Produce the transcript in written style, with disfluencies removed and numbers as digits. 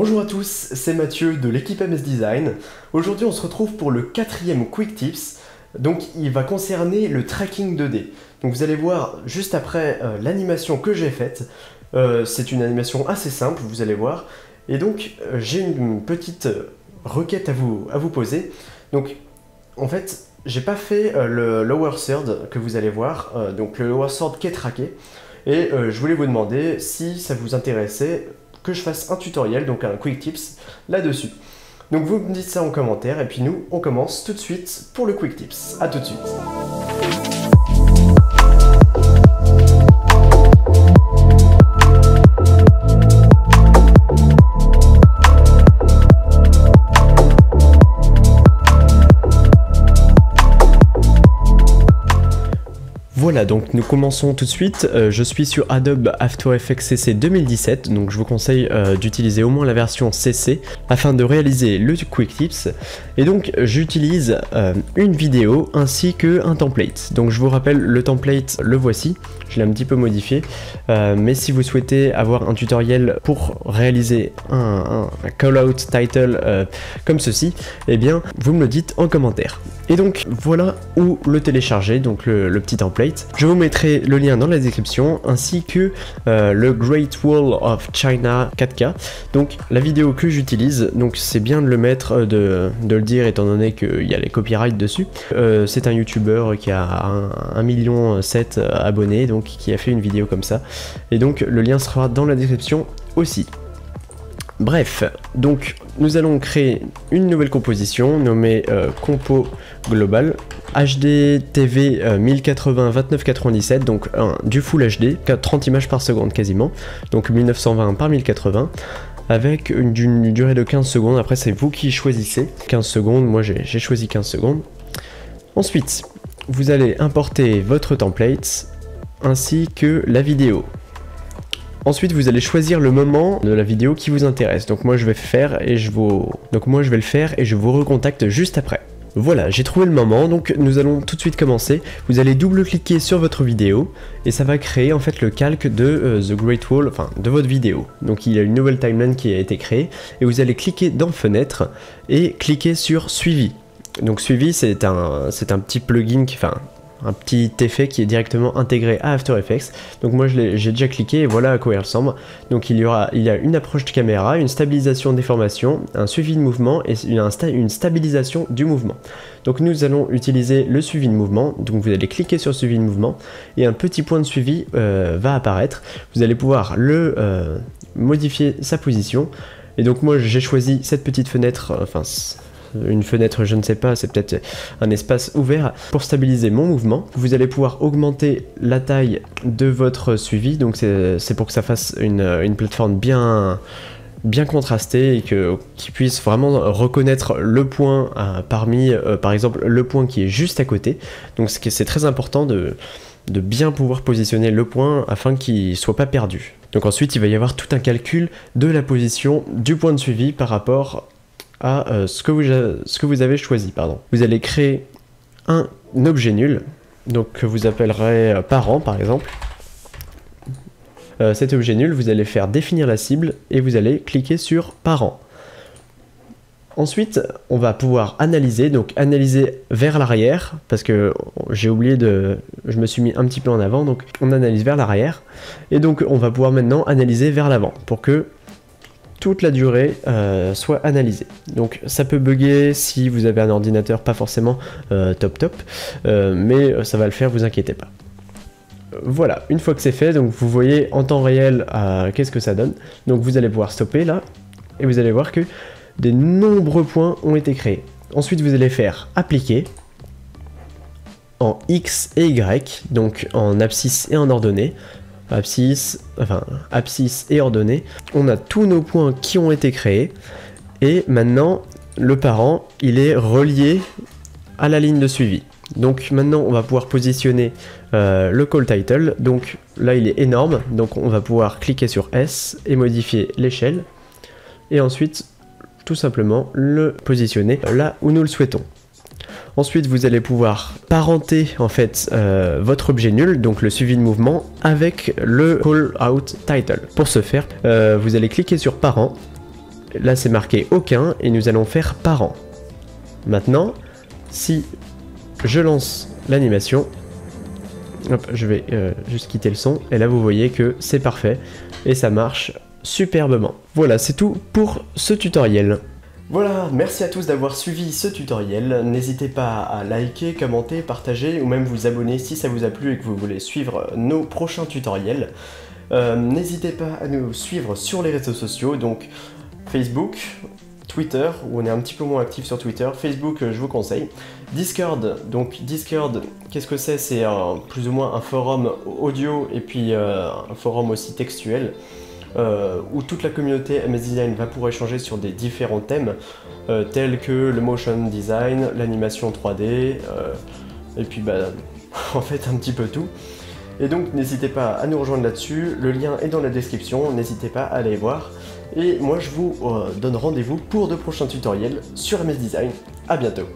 Bonjour à tous, c'est Mathieu de l'équipe MS Design. Aujourd'hui on se retrouve pour le 4e Quick Tips. Donc il va concerner le tracking 2D. Donc vous allez voir juste après l'animation que j'ai faite. C'est une animation assez simple, vous allez voir. Et donc j'ai une petite requête à vous poser. Donc en fait j'ai pas fait le lower third que vous allez voir. Donc le lower third qui est traqué. Et je voulais vous demander si ça vous intéressait que je fasse un tutoriel, donc un quick tips là-dessus. Donc vous me dites ça en commentaire et puis nous on commence tout de suite pour le quick tips. A tout de suite. Voilà, donc nous commençons tout de suite. Je suis sur Adobe After Effects CC 2017, donc je vous conseille d'utiliser au moins la version CC afin de réaliser le Quick Tips. Et donc j'utilise une vidéo ainsi qu'un template. Donc je vous rappelle, le template, le voici. Je l'ai un petit peu modifié, mais si vous souhaitez avoir un tutoriel pour réaliser un call-out title comme ceci, eh bien vous me le dites en commentaire. Et donc voilà où le télécharger, donc le petit template. Je vous mettrai le lien dans la description ainsi que le Great Wall of China 4K. Donc la vidéo que j'utilise, donc c'est bien de le mettre, de le dire étant donné qu'il y a les copyrights dessus. C'est un YouTuber qui a 1,7 million abonnés, donc qui a fait une vidéo comme ça. Et donc le lien sera dans la description aussi. Bref, donc nous allons créer une nouvelle composition nommée Compo Global HD TV 1080 2997, donc du Full HD, 30 images par seconde quasiment, donc 1920 par 1080, avec une durée de 15 secondes. Après c'est vous qui choisissez, 15 secondes, moi j'ai choisi 15 secondes. Ensuite, vous allez importer votre template ainsi que la vidéo. Ensuite, vous allez choisir le moment de la vidéo qui vous intéresse. Donc moi je vais le faire et je vous recontacte juste après. Voilà, j'ai trouvé le moment, donc nous allons tout de suite commencer. Vous allez double-cliquer sur votre vidéo et ça va créer en fait le calque de The Great Wall, enfin de votre vidéo. Donc il y a une nouvelle timeline qui a été créée et vous allez cliquer dans Fenêtre et cliquer sur Suivi. Donc Suivi, c'est un petit plugin un petit effet qui est directement intégré à After Effects. Donc moi j'ai déjà cliqué et voilà à quoi il ressemble. Donc il y a une approche de caméra, une stabilisation des formations, un suivi de mouvement et une stabilisation du mouvement. Donc nous allons utiliser le suivi de mouvement. Donc vous allez cliquer sur suivi de mouvement et un petit point de suivi va apparaître. Vous allez pouvoir modifier sa position. Et donc moi j'ai choisi cette petite fenêtre, une fenêtre, je ne sais pas, c'est peut-être un espace ouvert pour stabiliser mon mouvement. Vous allez pouvoir augmenter la taille de votre suivi, donc c'est pour que ça fasse une plateforme bien contrastée et qui puisse vraiment reconnaître le point parmi, par exemple, le point qui est juste à côté. Donc c'est très important de bien pouvoir positionner le point afin qu'il ne soit pas perdu. Donc ensuite, il va y avoir tout un calcul de la position du point de suivi par rapport à ce que vous avez choisi. Vous allez créer un objet nul, donc que vous appellerez parent par exemple. Cet objet nul, vous allez faire définir la cible et vous allez cliquer sur parent. Ensuite, on va pouvoir analyser, donc analyser vers l'arrière, parce que j'ai oublié je me suis mis un petit peu en avant, donc on analyse vers l'arrière, et donc on va pouvoir maintenant analyser vers l'avant, pour que toute la durée soit analysée. Donc ça peut bugger si vous avez un ordinateur pas forcément top, mais ça va le faire, vous inquiétez pas. Voilà, une fois que c'est fait, donc vous voyez en temps réel qu'est-ce que ça donne. Donc vous allez pouvoir stopper là, et vous allez voir que de nombreux points ont été créés. Ensuite vous allez faire appliquer en X et Y, donc en abscisse et en ordonnée. Abscisse et ordonnée. On a tous nos points qui ont été créés et maintenant le parent il est relié à la ligne de suivi. Donc maintenant on va pouvoir positionner le call title. Donc là il est énorme, donc on va pouvoir cliquer sur S et modifier l'échelle et ensuite tout simplement le positionner là où nous le souhaitons. Ensuite, vous allez pouvoir parenter en fait votre objet nul, donc le suivi de mouvement, avec le call out title. Pour ce faire, vous allez cliquer sur parent là c'est marqué aucun et nous allons faire parent. Maintenant, si je lance l'animation, hop, je vais juste quitter le son et là vous voyez que c'est parfait et ça marche superbement. Voilà, c'est tout pour ce tutoriel. Voilà, merci à tous d'avoir suivi ce tutoriel. N'hésitez pas à liker, commenter, partager ou même vous abonner si ça vous a plu et que vous voulez suivre nos prochains tutoriels. N'hésitez pas à nous suivre sur les réseaux sociaux, donc Facebook, Twitter, où on est un petit peu moins actif sur Twitter, Facebook je vous conseille, Discord, donc Discord, qu'est-ce que c'est? C'est plus ou moins un forum audio et puis un forum aussi textuel, où toute la communauté MS Design va pouvoir échanger sur des différents thèmes, tels que le motion design, l'animation 3D, et puis bah, en fait un petit peu tout. Et donc n'hésitez pas à nous rejoindre là-dessus, le lien est dans la description, n'hésitez pas à aller voir. Et moi je vous donne rendez-vous pour de prochains tutoriels sur MS Design. À bientôt.